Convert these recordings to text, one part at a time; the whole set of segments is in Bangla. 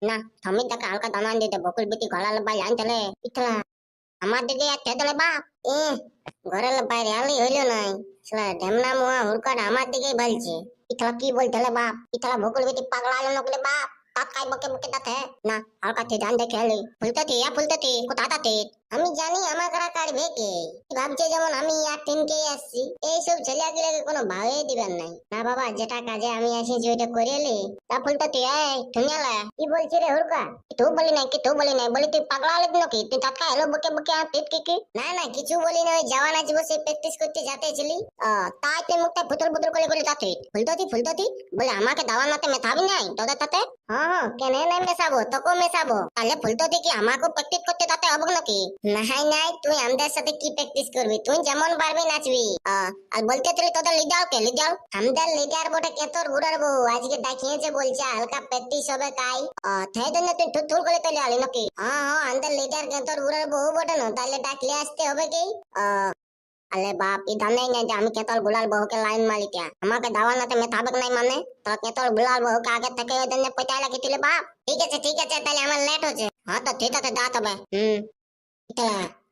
না থামি তাকে হালকা দানা দিতে বকুল বিটি গলাল বাই আনতলে ইতলা আমার দিকে আর তেদলে বাপ ঘরের বাইরে আলি হইল নাই সালা ঢেমনা মুয়া হুরকাট আমার দিকেই বলছে ইতলা কি বলতলে বাপ ইতলা বকুল বিটি পাগলা আলো নকলে বাপ তাত কাই বকে বকে তাতে না হালকা তে ধান দেখে আলি ফুলতে থি কোথা তাতে আমি জানি আমার করা কাটবে কে ভাবছে যেমন আমি আর তিনকে আসছি এইসব ছেলেগুলোকে কোনো ভাবে দিবেন নাই না বাবা যেটা কাজে আমি আসিছি ওইটা করে এলি তা ফুলতে তুই ঠুনিয়ালা কি বলছি রে হুরকা তুই বলি নাই বলি তুই পাগলা হলি নাকি তুই টাকা এলো বকে বকে আর পেট কি না না কিছু বলি না ওই জওয়ান আজ বসে প্র্যাকটিস করতে যাতেছিলি তাই তুই মুখটা ফুটল বুটল করে তাতে ফুলতে বলে আমাকে দাওয়া নাতে মেথাবি নাই তোদের তাতে হ্যাঁ কেন নাই মেশাবো তোকে মেশাবো তাহলে ফুলতে কি আমাকে প্র্যাকটিস করতে তাতে হবে নাকি নাই তুই আমাদের সাথে কি প্র্যাকটিস করবি তুই যেমন পারবি নাচবি আর বলতে তুই তোদের লিডার আমাদের লিডার বটে কেতর ঘুরার বউ আজকে দেখিয়েছে বলছে হালকা প্র্যাকটিস হবে তাই তাই জন্য তুই থুর করে চলে আলি নাকি হ্যাঁ আমাদের লিডার কেতর ঘুরার বউ বটে না তাহলে ডাকলে আসতে হবে কি আলে বাপ ই জানাই নাই যে আমি কেতল গুলাল বহুকে লাইন মারি কে আমাকে দাওয়া নাতে মেথাবেক নাই মানে তো কেতল গুলাল বহুকে আগে থেকে ওই জন্য পয়সা লাগি তুলে বাপ ঠিক আছে তাহলে আমার লেট হচ্ছে হ্যাঁ তো ঠিক আছে দাঁত হবে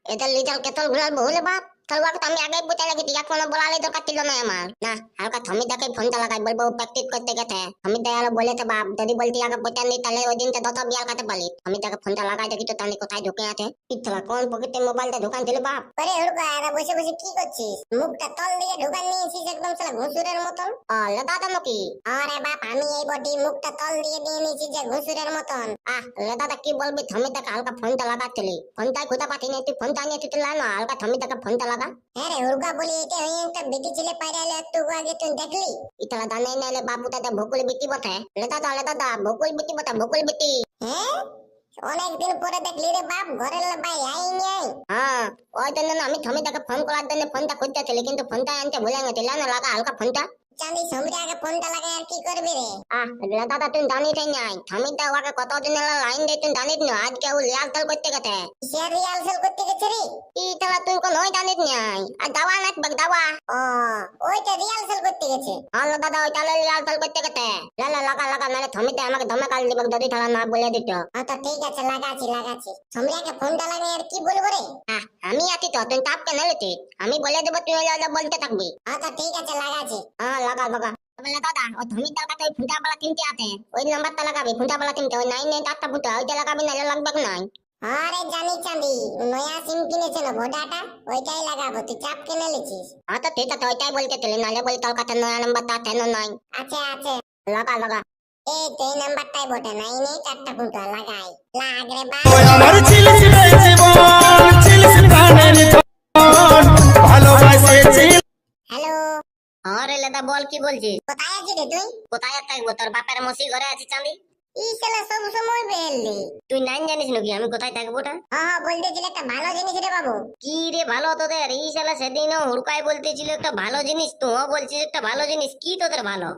এদের লিডার কেতল গুলাল বহুলে বাপ তলবাকে তো আমি আগে পয়সা লাগি দিয়া কোনো বলালে দরকার ছিল না আমার না হালকা থমি দেখে ফোনটা লাগাই বলবো প্র্যাকটিস করতে গেছে আমি দেয়ালো বলে তো বাপ যদি বলতি আগে পয়সা নেই তাহলে ওই দিনটা দত বিয়ার কাতে পালি আমি তাকে ফোনটা লাগাই দেখি তো তাহলে কোথায় ঢুকে আছে পিছলা কোন পকেটে মোবাইলটা ঢুকান ছিল বাপ আরে হুড়কা এরা বসে বসে কি করছিস মুখটা তল দিয়ে ঢুকান নিয়েছিস একদম সালা ঘুষুরের মতন লেদা নাকি আরে বাপ আমি এই বডি মুখটা তল দিয়ে নিয়েছি যে ঘুষুরের মতন লেদা কি বলবি থমি তাকে হালকা ফোনটা লাগাচ্ছিলি ফোনটাই খুদা পাতি নেই তুই ফোনটা নিয়ে তুই না হালকা থমি তাকে ফোনটা লাগা আরে হুড়কা বলি এটা হই একটা বেটি ছেলে পাইরালে একটু আগে তুই দেখলি ইতলা দানে নালে বাবু দাদা ভকুল বিটি বটে লেদা ভকুল বিটি বটে ভকুল বিটি হ্যাঁ অনেক দিন পরে দেখলি রে বাপ ঘরের ভাই আইনি হ্যাঁ ওই জন্য আমি থমি তাকে ফোন করার জন্য ফোনটা খুঁজতেছিলি কিন্তু ফোনটা আনতে ভুলে গেছিল না লাগা হালকা ফোনটা জানি সমরি আগে ফোনটা লাগাই আর কি করবি রে দাদা তুই জানিস নাই থমি দা ওকে কতদিন লাইন দিয়ে তুই জানিস না আজকে ও রিহার্সাল করতে গেছে সে রিহার্সাল করতে গেছে রে ইতলা তুই কোন ওই জানিস নাই আর দাওয়া নাচবে দাওয়া ওইটা রিহার্সাল করতে গেছে হ্যালো দাদা ওই তাহলে রিহার্সাল করতে গেছে লাগা নালে থমি দা আমাকে ধমে কাল দিবে যদি থালা না বলে দিত আচ্ছা ঠিক আছে লাগাচ্ছি সমরি আগে ফোনটা লাগাই আর কি বলবো রে আমি আছি তো তুই চাপ কেন নিলি আমি বলে দেবো তুই বলতে থাকবি আচ্ছা ঠিক আছে লাগাচ্ছি লাগা বলে দাদা ও ধমির দাল কাছে ওই ফুটাবালা কিনতে আছে ওই নাম্বারটা লাগাবি ফুটাবালা কিনতে ওই 998 ফুটা ওইটা লাগাবি না লাগবে নাই আরে জানি চাঁদি নয়া সিম কিনেছে না ভোডাটা ওইটাই লাগাবো তুই চাপ কিনে লিছিস তো ঠিক আছে ওইটাই বলতে চলে নালে বলি তোর কাছে নয়া নাম্বারটা আছে না নাই আছে লাগা এই তো এই নাম্বারটাই বটে 998 ফুটা লাগাই লাগ রে বাপ আমার ছিলিস রে জীবন ছিলিস গানের ভালোবাসেছি হ্যালো আরে লেদা বল কি বলছিস কোথায় আছিস রে তুই কোথায় থাকবো তোর বাপের মসি ঘরে আছিস চাঁদি ই শালা সব সময় বেললি তুই নাই জানিস নাকি আমি কোথায় থাকবো ওটা বলতেছিল একটা ভালো জিনিস রে বাবু কি রে ভালো তোদের এই শালা সেদিনও হুড়কাই বলতেছিল একটা ভালো জিনিস তুইও বলছিস একটা ভালো জিনিস কি তোদের ভালো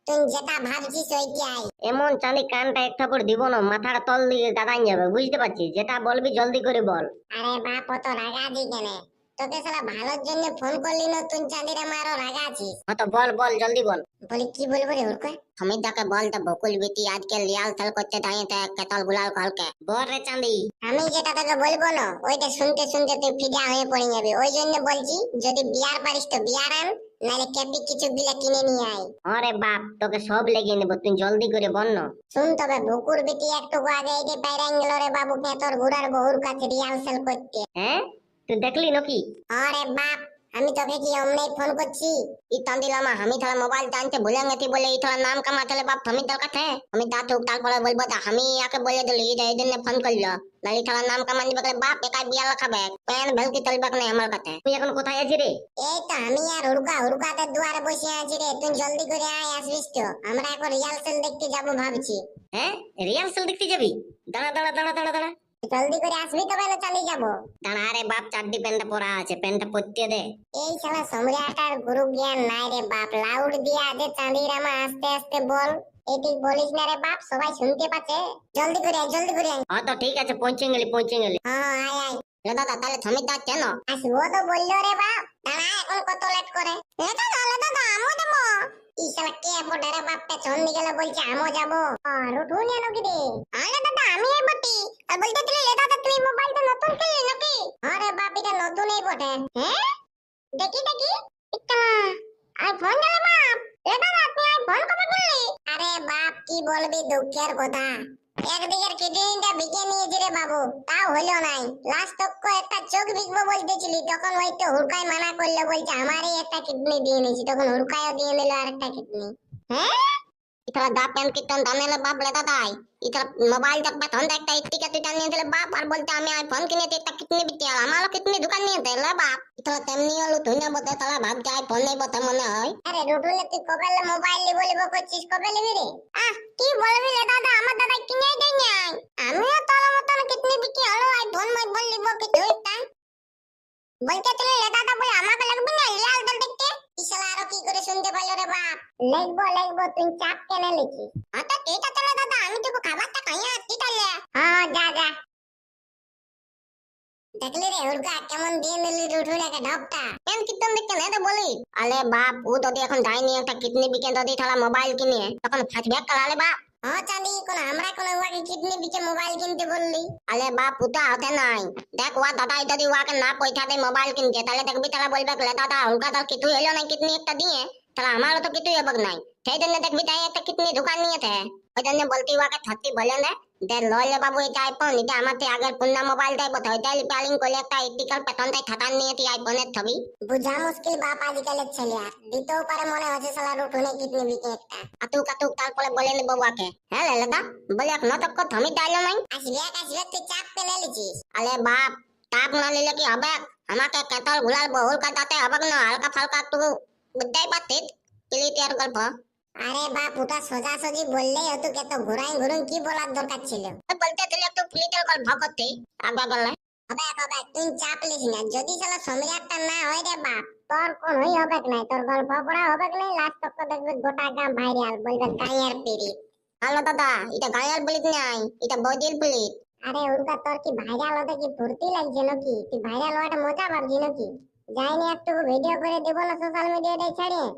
তুই যেটা ভাবছিস ওইটাই এমন চাঁদি কানটা একটা পর দিব না মাথার তল দিয়ে দাদান যাবে বুঝতে পারছিস যেটা বলবি জলদি করে বল আরে বাপ অত রাগাদি কেন তোকে শালা ভালোর জন্য ফোন করলি না তুই চাঁদির আমারও রাগা আছিস তো বল জলদি বল বলি কি বলবো রে ওরকে আমি তাকে বলতে বকুল বিটি আজকে লিয়াল থাল করতে দাঁড়িয়ে কেতল গুলাল কলকে বল রে চাঁদি আমি যেটা তোকে বলবো না ওইটা শুনতে শুনতে তুই ফিদা হয়ে পড়ে যাবি ওই জন্য বলছি যদি বিয়ার পারিস তো বিয়ার আন নালে কেপি কিছু বিলে কিনে নিয়ে আয় আরে বাপ তোকে সব লেগে নেব তুই জলদি করে বল না শুন তবে বকুল বিটি একটু আগে এই যে বাইরাং গেল রে বাবু কেতর ঘুরার বহুর কাছে রিহার্সাল করতে হ্যাঁ তুই দেখলি নাকি আরে বাপ আমি তোকে কি অমনে ফোন করছি ই তান্দিলামা আমি থালা মোবাইল টানতে ভুলে গেছি বলে ই থালা নাম কামাতে বাপ তুমি তোর কাছে আমি দাঁতুক তারপরে বলবো আমি আকে বলে দিলি এই জন্য ফোন করলো নালি থালা নাম কামান দিবে বাপ একাই বিয়া লাখাবে প্যান ভেলকি চলবে না আমার কাছে তুই এখন কোথায় আছিস রে এই তো আমি আর হুড়কাতে দুয়ারে বসে আছি রে তুই জলদি করে আয় আসবিস তো আমরা এখন রিহার্সাল দেখতে যাব ভাবছি হ্যাঁ রিহার্সাল দেখতে যাবি দাঁড়া জলদি করে আসবি তবে না চালিয়ে যাবো দাঁড়া রে বাপ চাড্ডি প্যান্টটা পরা আছে প্যান্টটা পরতে দে এই শালা সম্রাটার গুরু জ্ঞান নাই রে বাপ লাউড দিয়া দে চাঁদির আমা আস্তে আস্তে বল এটি বলিস না রে বাপ সবাই শুনতে পাচ্ছে জলদি করে আয় তো ঠিক আছে পৌঁছে গেলি আয় দাদা তাহলে থমি দা কেন আসবো তো বললো রে বাপ দাঁড়া এখন কত লেট করে দাদা আমো দেবো ইশালা কে বটে রে বাপ পেছন দিকে বলছে আমো যাবো রুটু নিয়ে নাকি রে আরে দাদা আমি এই বটি আর বলতে দিলে এ দাদা তুমি মোবাইলটা নতুন কিনলে নাকি আরে বাপ এটা নতুনই বটে হ্যাঁ দেখি দেখি ইত্তলা আইফোন গেলে বাপ এ দাদা তুই আইফোন কবে কিনলি আরে বাপ কি বলবি দুঃখের কথা একদিকের কিডনিটা বিকে নিয়েছি রে বাবু তাও হলো নাই লাস্ট তক একটা চোখ বিকবো বলতেছিলি তখন ওই তো হুড়কাই মানা করলো বলছে আমারই একটা কিডনি দিয়ে নিয়েছি তখন হুড়কাইও দিয়ে নিল আরেকটা কিডনি হ্যাঁ इतना दा पेन कितन दाने ले बाप लेता था इतना मोबाइल तक पे धंधा एकटा टिकट टिकट नहीं थे बाप और बोलते हमें आईफोन किने थे कितने बिटिया हमारा कितनी दुकान नहीं थे ले बाप इतना तेमनी वाला दुनिया बता तला भाग जाए फोन नहीं बता मने है अरे रुडू ले तू कबे ले मोबाइल ले बोले वो चीज कबे ले रे की बोलबी ले दादा আমার দাদা কিনে দেই নাই আমিও তোর মতন কিতনি বিটি হলো আইফোন মই বললি বো কি ধরতা বলতে তুই ले दादा বলে আমাকে লাগবে না লাল দল দেখতে ইশালা আর কি করে শুনতে পাইলো রে বাপ লাগবো তুই চাপ কেনে লিখিস আচ্ছা ঠিক আছে রে দাদা আমি তোকে খাবারটা খাইয়া আসছি তাহলে হ্যাঁ যা যা দেখলি রে হুড়কা কেমন দিয়ে নিলি রুঠুলাকে ঢপটা কেন কিতন দেখতে না তো বলি আলে বাপ ও যদি এখন যায়নি একটা কিডনি বিকেন যদি থালা মোবাইল কিনে তখন ফাঁসবে কালালে বাপ হ্যাঁ চাঁদি কোন আমরা কোন ওয়াকে কিডনি বিকে মোবাইল কিনতে বললি আলে বাপ পুতা হতে নাই দেখ ওয়া দাদা যদি ওয়াকে না পয়সা দেয় মোবাইল কিনতে তাহলে দেখবি তারা বলবে লে দাদা হুড়কা তার কিছু এলো না কিডনি একটা দিয়ে তাহলে আমারও তো কিছুই হবে নাই সেই জন্য দেখবি তাই একটা কিডনি দোকান নিয়েছে ওই জন্য বলতে ওয়াকে ছাত্রী বলে না দে লইলে বাবু এটা আইফোন এটা আমাতে আগের পুন্না মোবাইল দেয় বোধ হয় তাই প্যালিং করলে একটা ইটিক্যাল পেতনটাই থাতান নিয়েছি আইফোনের ছবি বুঝা মুশকিল বাপ আজকালের ছেলে আর দিতেও পারে মনে হচ্ছে শালা রুটুনে কিডনি বিকে একটা আতুক তারপরে বলে নেবো ওয়াকে হ্যাঁ লেলেদা বলে এক নতক থমি ডাইলো নাই আসবে তুই চাপ পেলে লিছিস আলে বাপ চাপ না নিলে কি হবে আমাকে কেতল গুলাল বহুল কাটাতে হবে না হালকা ফালকা একটু বুঝতেই পারছিস ক্লিয়ার গল্প আরে বাপ ওটা সোজা সোজি বললেই হতো কত ঘুরাই ঘুরুন কি বলার দরকার ছিল বলতে দিলে একটু ক্লিয়ার গল্প করতে আগবা গলে হবে তুই চাপ লিস না যদি শালা সম্রাটটা না হয় রে বাপ তোর কোন হই হবে না তোর গল্প পড়া হবে না লাস্ট তক দেখবে গোটা গ্রাম ভাইরাল বলবে গায়ের পিড়ি হ্যালো দাদা এটা গায়ের বলিত নাই এটা বদিল বলিত আরে উড়কা তোর কি ভাইরাল হতে কি ফুর্তি লাগছে নাকি তুই ভাইরাল হওয়াটা মজা পাবি নাকি যাইনি একটু ভিডিও করে দেব না সোশ্যাল মিডিয়াতে ছাড়িয়ে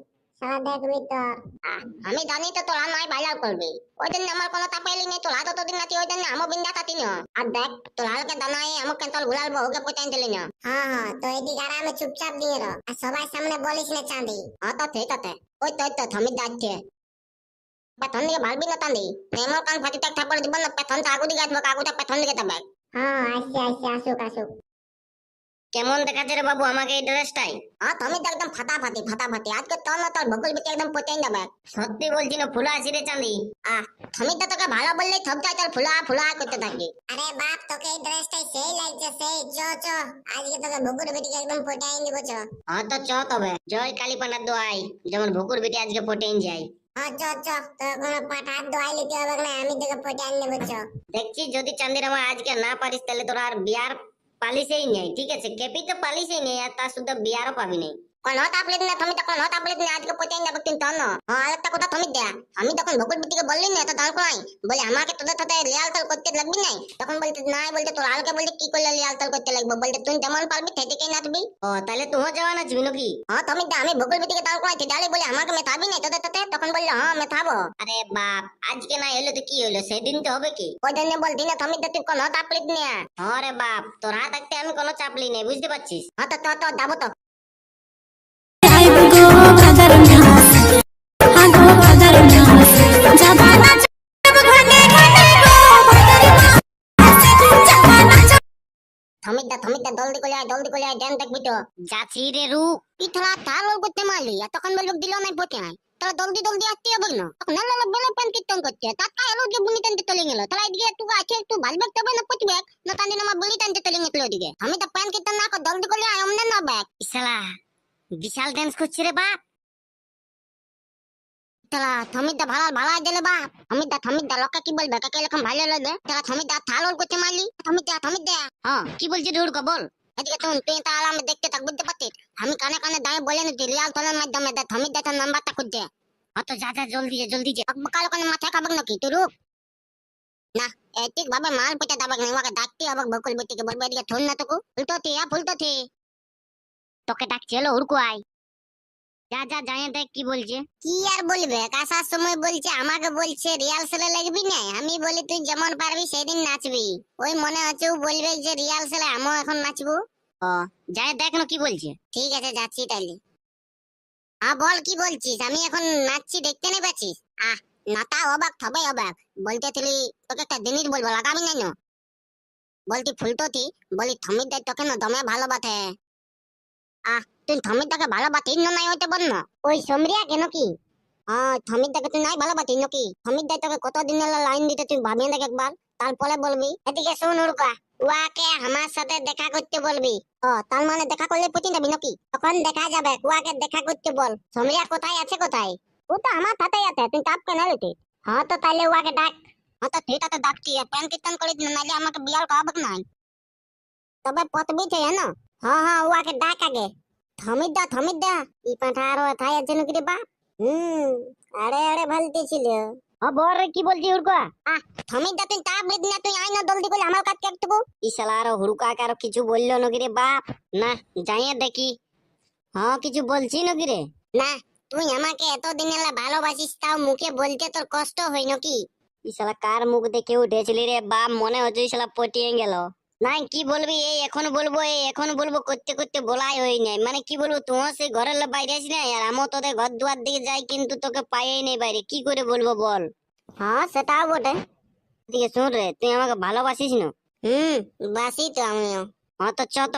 সারা দেখবি তোর আমি জানি তো তোরা নয় ভাইরাল করবি ওই জন্য আমার কোনো তাপাইলি নেই তোরা তো তোদিন নাতি ওই জন্য আমো বিন্দা তাতি না আর দেখ তোরা হালকা দানাই আমাকে তোর গুলাল বহুকে পচাই দিলি না হ্যাঁ তো এদিকে আরামে চুপচাপ দিয়ে রো আর সবাই সামনে বলিস না চাঁদি হ্যাঁ তো ঠিক আছে ওই তো থামি যাচ্ছে পেছন দিকে ভালবি না তান্দি এমন কান ফাটি তাক থাপড় দিব না পেছন আগু দিকে আসবে আগুটা পেছন দিকে যাবে হ্যাঁ আসছে আসুক কেমন দেখাচ্ছে রে বাবু আমাকে এই ড্রেসটাই তুমি তো একদম ফাটাফাটি আজকে তোর না তোর বকুল বিটি একদম পচাই যাবে সত্যি বলছি না ফুলা আসি রে চাঁদি তুমি তো তোকে ভালো বললেই সব চাই তোর ফুলা করতে থাকি আরে বাপ তোকে এই ড্রেসটাই সেই লাগছে সেই চ আজকে তোকে বকুল বিটিকে একদম পচাই দিব চ তো চ তবে জয় কালী পান্ডার দোয়াই যেমন বকুল বিটি আজকে পচাই যায় চ তো কোনো পাঠার দোয়াই লিতে হবে না আমি তোকে পচাই নেব চ দেখছি যদি চাঁদির আমার আজকে না পারিস তাহলে তোর আর বিয়ার পালিশেই নেই ঠিক আছে কেপি তো পালিশেই নেই আর তার শুদ্ধ বিয়ারও পাবি নেই কোন তাপলিত না তুমি তখন তাপলিত না আজকে পচাই যাবে কিন্তু না আরেকটা কথা তুমি দেয়া আমি তখন বকুল বিটিকে বললি না তো দাঁড় করাই বলে আমাকে তোদের সাথে রিয়াল তাল করতে লাগবি নাই তখন বলতে নাই বলতে তোর আলকে বলতে কি করলে রিয়াল তাল করতে লাগবে বলতে তুই যেমন পারবি সেদিকেই নাচবি তাহলে তুমিও যাওয়া নাচবি নাকি তুমি দে আমি বকুল বিটিকে দাঁড় করাইতে ডালে বলে আমাকে মেথাবি নাই তোদের সাথে তখন বললে হ্যাঁ মেথাবো আরে বাপ আজকে না এলো তো কি হলো সেদিন তো হবে কি ওই জন্য বলতি না তুমি তুই কোন তাপলিত না আরে বাপ তোর হাত থাকতে আমি কোনো চাপলি নেই বুঝতে পারছিস তো যাবো তো থমিদা জলদি করে আয় দেন দেখবি তো যাচ্ছি রে রু পিঠলা তাল করতে মারলি তখন বলবো দিল নাই পচে নাই তাহলে জলদি আসতে হবে না তখন নালা বেলা পেন কীর্তন করছে তার কাই এলো যে বুনি টানতে চলে গেল তাহলে এদিকে একটু আছে একটু ভালবে তবে না পচবে না টানতে আমার বুনি টানতে চলে গেল ওদিকে আমি তো পেন কীর্তন না কর জলদি করে আয় অমনে না ব্যাগ ইসালা বিশাল ডান্স করছে রে বাপ তারা থমিদা ভাড়া দিলে বাপ থমিদা লোকে কি বলবে কাকে এরকম ভালো লাগে তারা থমিদা থাল করতে মারলি থমিদা হ্যাঁ কি বলছিস রুড়কা বল এদিকে তুই তাহলে আমি দেখতে থাক বুঝতে পারছিস আমি কানে দাঁড়িয়ে বলে নিচ্ছি রিয়াল তোলের মাধ্যমে থমিদা তার নাম্বারটা খুঁজছে অত যা জলদি যা কালো কানে মাথায় খাবে নাকি তুই রুক না ঠিক ভাবে মাল পেটে দাবাক না ওকে ডাকতে হবে বকুল বিটিকে বলবে এদিকে থুন না তোকে ফুলতো থি তোকে ডাকছি হলো উড়কু আয় যা যা জানিয়ে দেখ কি বলছে। কি আর বলবে, আসার সময় বলছে, আমাকে বলছে রিহার্সালে লাগবি না। আমি বলি তুই যেমন পারবি সেদিন নাচবি। ওই মনে হচ্ছে ও বলবে যে রিহার্সালে আমিও এখন নাচবো। ও যাই দেখ না কি বলছে। ঠিক আছে যাচ্ছি তাইলে। বল কি বলছিস, আমি এখন নাচছি দেখতে নেই পাচ্ছিস। না তা অবাক সবাই অবাক। বলতে তুই তোকে একটা জিনিস বলবো লাগাবি না না? বলতি ফুলতো তুই বলি থমির দেয় তোকে না দমে ভালো বাতে। তুই থমির দাকে ভালো বাতিস না নাই হইতে বল না ওই সমরিয়া কেন কি? থমির দাকে তুই নাই ভালো বাতিস নাকি? থমির দায় তোকে কতদিন লাইন দিতে তুই ভাবিয়ে দেখ একবার, তারপরে বলবি। এদিকে শোন উড়কা, ওয়াকে আমার সাথে দেখা করতে বলবি। তার মানে দেখা করলে পুতিন যাবি নাকি? তখন দেখা যাবে, ওয়াকে দেখা করতে বল। সমরিয়া কোথায় আছে কোথায়? ও তো আমার সাথেই আছে, তুই চাপ কেন লিতি? তো তাইলে ওয়াকে ডাক। তো ঠিক আছে ডাকছি, প্যান কীর্তন করিস না নাইলে আমাকে বিয়াল করাবো নাই। তবে পতবি છે না? ওয়াকে ডাক আগে। থমিদা ই পাঠারো থাই আছে নাকি রে বাপ? আরে আরে ভালতে ছিল। বল রে কি বলছি উড়কা? থমিদা তুই তাপ লিদ না, তুই আই না জলদি করে আমার কাছে একটু। ই শালার হুড়কা কারো কিছু বললো নাকি রে বাপ? না যাইয়ে দেখি। কিছু বলছি নাকি রে? না, তুই আমাকে এতদিন এলা ভালোবাসিস তাও মুখে বলতে তোর কষ্ট হয় নাকি? ই শালা কার মুখ দেখে উঠেছিলি রে বাপ, মনে হচ্ছে ই শালা পটিয়ে গেল। নাই কি বলবি, এই এখন বলবো করতে করতে বলাই হই নাই। মানে কি বলবো, তুই সেই ঘরের বাইরে আসি না, আর আমিও তোদের ঘর দুয়ার দিকে যাই কিন্তু তোকে পাইই নেই বাইরে, কি করে বলবো বল? সেটাও বটে। ঠিক আছে শোন রে, তুই আমাকে ভালোবাসিস না? বাসি তো আমিও। তো চ তো